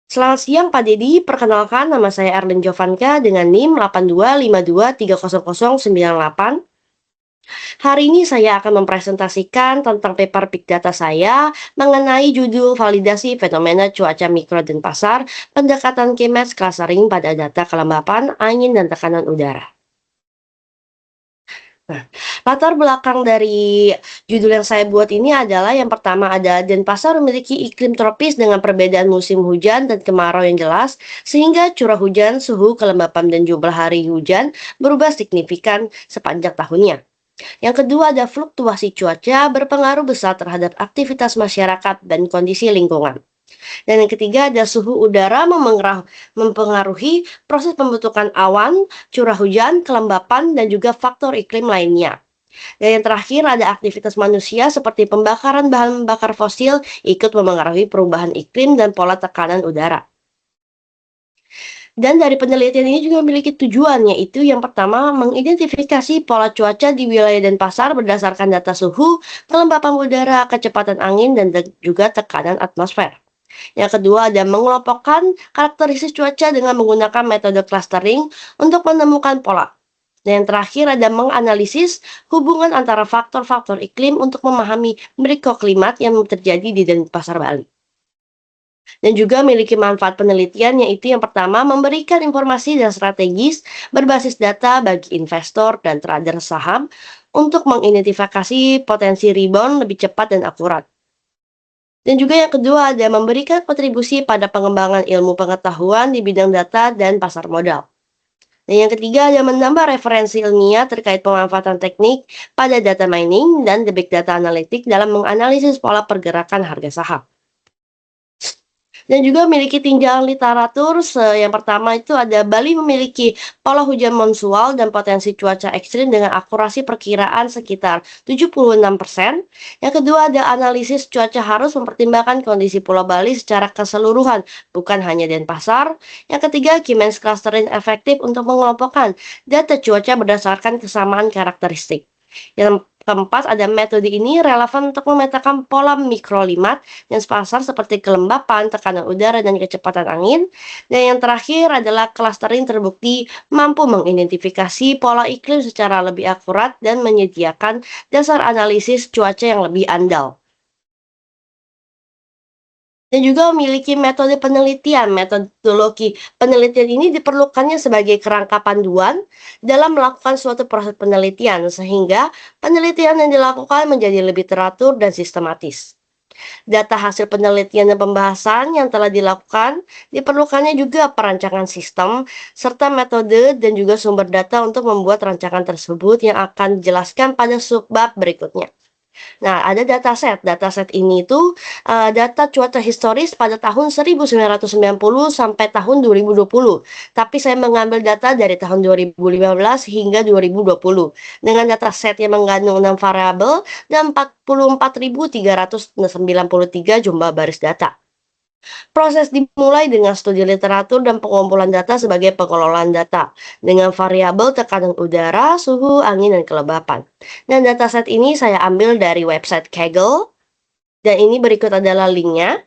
Selamat siang Pak Dedi, perkenalkan nama saya Erlin Jovanka dengan NIM 8252300098. Hari ini saya akan mempresentasikan tentang paper Big Data saya mengenai judul validasi fenomena cuaca mikro dan pasar, pendekatan K-Match clustering pada data kelembapan, angin, dan tekanan udara. Nah, latar belakang dari judul yang saya buat ini adalah yang pertama ada Denpasar memiliki iklim tropis dengan perbedaan musim hujan dan kemarau yang jelas, sehingga curah hujan, suhu, kelembapan, dan jumlah hari hujan berubah signifikan sepanjang tahunnya. Yang kedua ada fluktuasi cuaca berpengaruh besar terhadap aktivitas masyarakat dan kondisi lingkungan. Dan yang ketiga ada suhu udara mempengaruhi proses pembentukan awan, curah hujan, kelembapan, dan juga faktor iklim lainnya. Dan yang terakhir ada aktivitas manusia seperti pembakaran bahan bakar fosil ikut memengaruhi perubahan iklim dan pola tekanan udara. Dan dari penelitian ini juga memiliki tujuan, yaitu yang pertama mengidentifikasi pola cuaca di wilayah Denpasar berdasarkan data suhu, kelembapan udara, kecepatan angin, dan juga tekanan atmosfer. Yang kedua ada mengelompokkan karakteristik cuaca dengan menggunakan metode clustering untuk menemukan pola. Dan yang terakhir ada menganalisis hubungan antara faktor-faktor iklim untuk memahami mikroklimat yang terjadi di Denpasar, Bali. Dan juga memiliki manfaat penelitian, yaitu yang pertama memberikan informasi dan strategis berbasis data bagi investor dan trader saham untuk mengidentifikasi potensi rebound lebih cepat dan akurat. Dan juga yang kedua ada memberikan kontribusi pada pengembangan ilmu pengetahuan di bidang data dan pasar modal. Dan yang ketiga ada menambah referensi ilmiah terkait pemanfaatan teknik pada data mining dan the big data analytics dalam menganalisis pola pergerakan harga saham. Dan juga memiliki tinjauan literatur. Yang pertama itu ada Bali memiliki pola hujan monsual dan potensi cuaca ekstrim dengan akurasi perkiraan sekitar 76%. Yang kedua ada analisis cuaca harus mempertimbangkan kondisi Pulau Bali secara keseluruhan, bukan hanya Denpasar. Yang ketiga, K-Means clustering efektif untuk mengelompokkan data cuaca berdasarkan kesamaan karakteristik. Yang keempat, ada metode ini relevan untuk memetakan pola mikroklimat yang spasial seperti kelembapan, tekanan udara, dan kecepatan angin. Dan yang terakhir adalah clustering terbukti mampu mengidentifikasi pola iklim secara lebih akurat dan menyediakan dasar analisis cuaca yang lebih andal. Dan juga memiliki metode penelitian. Metodologi penelitian ini diperlukannya sebagai kerangka panduan dalam melakukan suatu proses penelitian, sehingga penelitian yang dilakukan menjadi lebih teratur dan sistematis. Data hasil penelitian dan pembahasan yang telah dilakukan diperlukannya juga perancangan sistem, serta metode dan juga sumber data untuk membuat rancangan tersebut yang akan dijelaskan pada subbab berikutnya. Nah, ada dataset. Dataset ini tuh data cuaca historis pada tahun 1990 sampai tahun 2020. Tapi saya mengambil data dari tahun 2015 hingga 2020 dengan dataset yang mengandung 6 variabel dan 44.393 jumlah baris data. Proses dimulai dengan studi literatur dan pengumpulan data sebagai pengelolaan data dengan variabel tekanan udara, suhu, angin, dan kelembapan. Dan dataset ini saya ambil dari website Kaggle, dan ini berikut adalah linknya.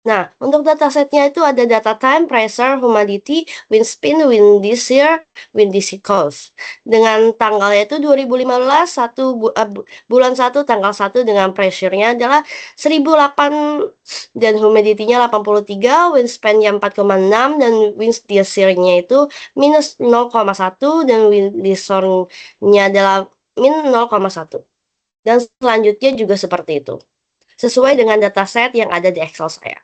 Nah, untuk datasetnya itu ada data time, pressure, humidity, wind speed, wind shear, wind coast. Dengan tanggalnya itu 2015, bulan 1 tanggal 1 dengan pressure-nya adalah 1008 dan humidity-nya 83, wind span-nya 4,6 dan wind shear-nya itu minus 0,1 dan wind nya adalah min 0,1. Dan selanjutnya juga seperti itu. Sesuai dengan dataset yang ada di Excel saya.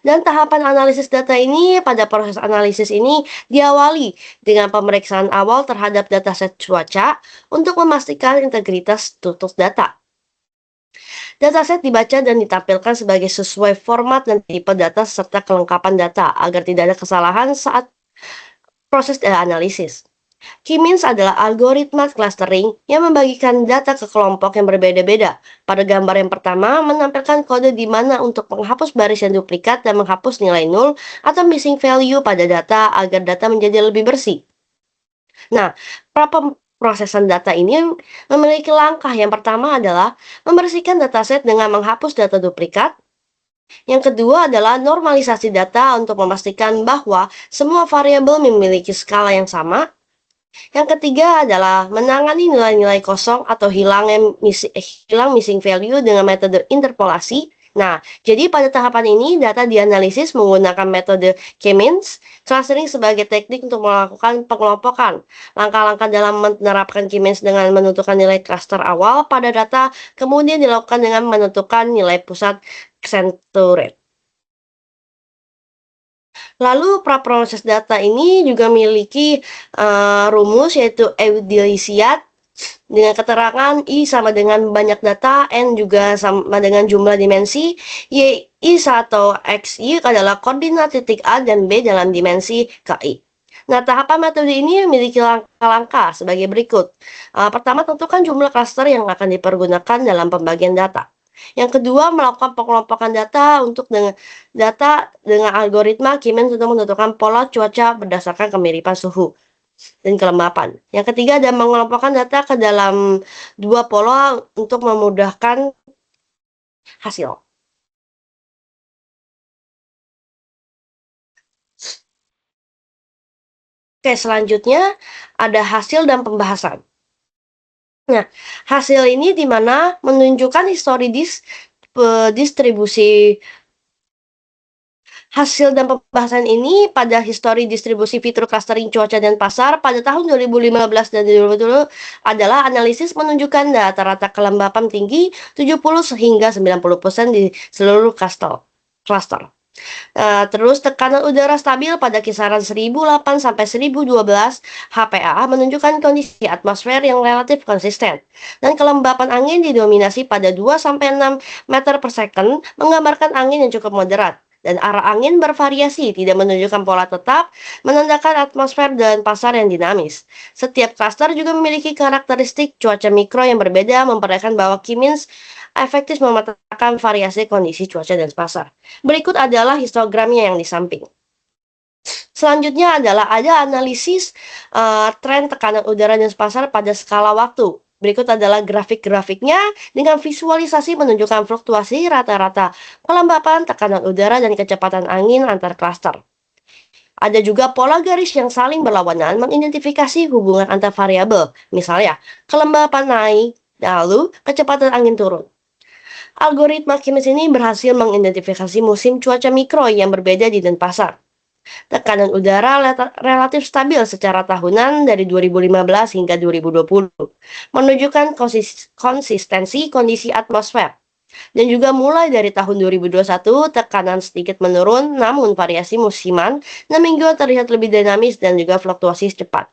Dan tahapan analisis data ini, pada proses analisis ini diawali dengan pemeriksaan awal terhadap dataset cuaca untuk memastikan integritas struktur data. Dataset dibaca dan ditampilkan sebagai sesuai format dan tipe data serta kelengkapan data agar tidak ada kesalahan saat proses analisis. K-means adalah algoritma clustering yang membagikan data ke kelompok yang berbeda-beda. Pada gambar yang pertama, menampilkan kode di mana untuk menghapus baris yang duplikat dan menghapus nilai nol atau missing value pada data agar data menjadi lebih bersih. Nah, prosesan data ini memiliki langkah. Yang pertama adalah membersihkan dataset dengan menghapus data duplikat. Yang kedua adalah normalisasi data untuk memastikan bahwa semua variabel memiliki skala yang sama. Yang ketiga adalah menangani nilai-nilai kosong atau hilang missing value dengan metode interpolasi. Nah, jadi pada tahapan ini data dianalisis menggunakan metode K-means clustering sebagai teknik untuk melakukan pengelompokan. Langkah-langkah dalam menerapkan K-means dengan menentukan nilai cluster awal pada data, kemudian dilakukan dengan menentukan nilai pusat center rate. Lalu pra-proses data ini juga memiliki rumus yaitu Euclidean dengan keterangan I sama dengan banyak data, N juga sama dengan jumlah dimensi, I atau XI adalah koordinat titik A dan B dalam dimensi KI. Nah, tahapan metode ini memiliki langkah-langkah sebagai berikut. Pertama, tentukan jumlah klaster yang akan dipergunakan dalam pembagian data. Yang kedua, melakukan pengelompokan data dengan algoritma K-means untuk menentukan pola cuaca berdasarkan kemiripan suhu dan kelembapan. Yang ketiga, ada mengelompokkan data ke dalam dua pola untuk memudahkan hasil. Oke, selanjutnya ada hasil dan pembahasan. Nah, hasil ini di mana menunjukkan histori distribusi hasil dan pembahasan ini pada histori distribusi fitur clustering cuaca dan pasar pada tahun 2015 dan 2020 adalah analisis menunjukkan rata-rata kelembapan tinggi 70 hingga 90% di seluruh cluster. Terus tekanan udara stabil pada kisaran 1008 sampai 1012 HPA menunjukkan kondisi atmosfer yang relatif konsisten. Dan kelembapan angin didominasi pada 2 sampai 6 meter per second, menggambarkan angin yang cukup moderat. Dan arah angin bervariasi, tidak menunjukkan pola tetap, menandakan atmosfer dan pasar yang dinamis. Setiap klaster juga memiliki karakteristik cuaca mikro yang berbeda, memperlihatkan bahwa K-means efektif memetakan variasi kondisi cuaca dan pasar. Berikut adalah histogramnya yang di samping. Selanjutnya adalah ada analisis tren tekanan udara dan pasar pada skala waktu. Berikut adalah grafik-grafiknya dengan visualisasi menunjukkan fluktuasi rata-rata kelembapan, tekanan udara, dan kecepatan angin antar klaster. Ada juga pola garis yang saling berlawanan mengidentifikasi hubungan antar variabel. Misalnya, kelembapan naik, lalu kecepatan angin turun. Algoritma K-means ini berhasil mengidentifikasi musim cuaca mikro yang berbeda di Denpasar. Tekanan udara relatif stabil secara tahunan dari 2015 hingga 2020, menunjukkan konsistensi kondisi atmosfer. Dan juga mulai dari tahun 2021, tekanan sedikit menurun, namun variasi musiman dan mingguan terlihat lebih dinamis dan juga fluktuasi cepat.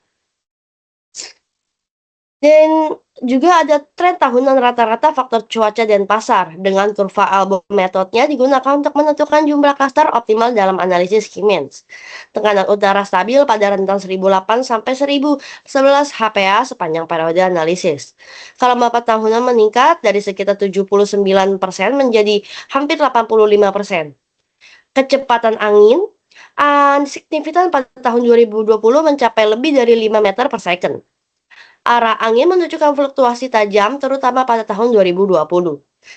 Dan juga ada tren tahunan rata-rata faktor cuaca dan pasar, dengan kurva Albom metodenya digunakan untuk menentukan jumlah klaster optimal dalam analisis K-means. Tekanan udara stabil pada rentang 1008 sampai 1011 HPA sepanjang periode analisis. Kelembapan tahunan meningkat dari sekitar 79% menjadi hampir 85%. Kecepatan angin signifikan pada tahun 2020 mencapai lebih dari 5 meter per second. Arah angin menunjukkan fluktuasi tajam terutama pada tahun 2020.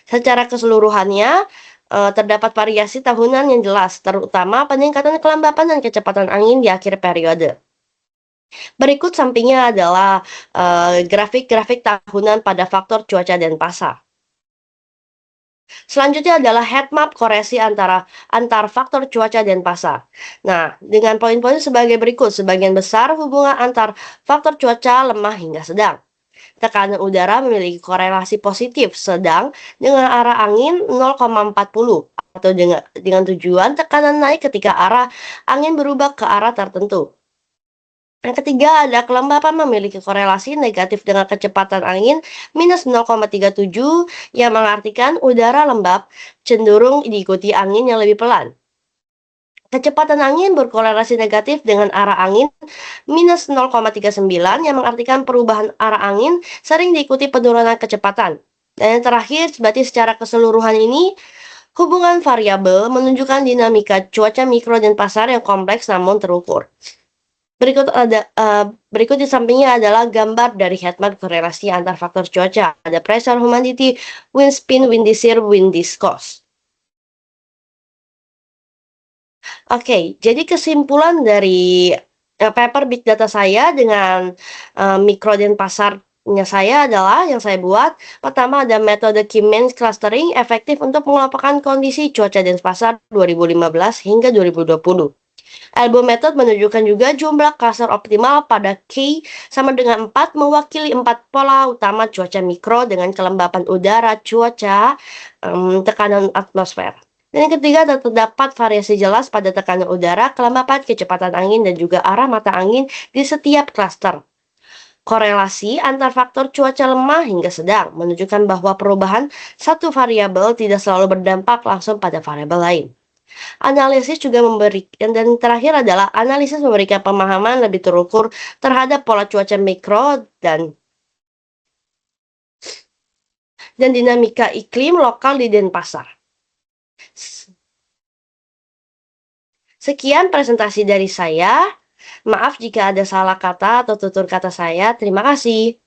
Secara keseluruhannya, terdapat variasi tahunan yang jelas, terutama peningkatan kelembapan dan kecepatan angin di akhir periode. Berikut sampingnya adalah grafik-grafik tahunan pada faktor cuaca dan pasar. Selanjutnya adalah heat map koreksi antar faktor cuaca dan pasar. Nah, dengan poin-poin sebagai berikut, sebagian besar hubungan antar faktor cuaca lemah hingga sedang. Tekanan udara memiliki korelasi positif sedang dengan arah angin 0,40 atau dengan tujuan tekanan naik ketika arah angin berubah ke arah tertentu. Yang ketiga, ada kelembapan memiliki korelasi negatif dengan kecepatan angin minus 0,37 yang mengartikan udara lembab cenderung diikuti angin yang lebih pelan. Kecepatan angin berkorelasi negatif dengan arah angin minus 0,39 yang mengartikan perubahan arah angin sering diikuti penurunan kecepatan. Dan yang terakhir, berarti secara keseluruhan ini, hubungan variabel menunjukkan dinamika cuaca mikro dan pasar yang kompleks namun terukur. Berikut di sampingnya adalah gambar dari heatmap korelasi antar faktor cuaca. Ada pressure, humidity, wind speed, wind shear, wind viscosity. Oke, jadi kesimpulan dari, paper big data saya dengan, mikro Denpasarnya saya adalah yang saya buat, pertama ada metode K-means clustering efektif untuk mengelompokkan kondisi cuaca Denpasar 2015 hingga 2020. Elbow method menunjukkan juga jumlah cluster optimal pada K sama dengan 4 mewakili 4 pola utama cuaca mikro dengan kelembapan udara, cuaca, tekanan atmosfer. Dan yang ketiga, terdapat variasi jelas pada tekanan udara, kelembapan, kecepatan angin, dan juga arah mata angin di setiap klaster. Korelasi antar faktor cuaca lemah hingga sedang menunjukkan bahwa perubahan satu variabel tidak selalu berdampak langsung pada variabel lain. Analisis juga memberikan dan terakhir adalah analisis memberikan pemahaman lebih terukur terhadap pola cuaca mikro dan dinamika iklim lokal di Denpasar. Sekian presentasi dari saya. Maaf jika ada salah kata atau tutur kata saya. Terima kasih.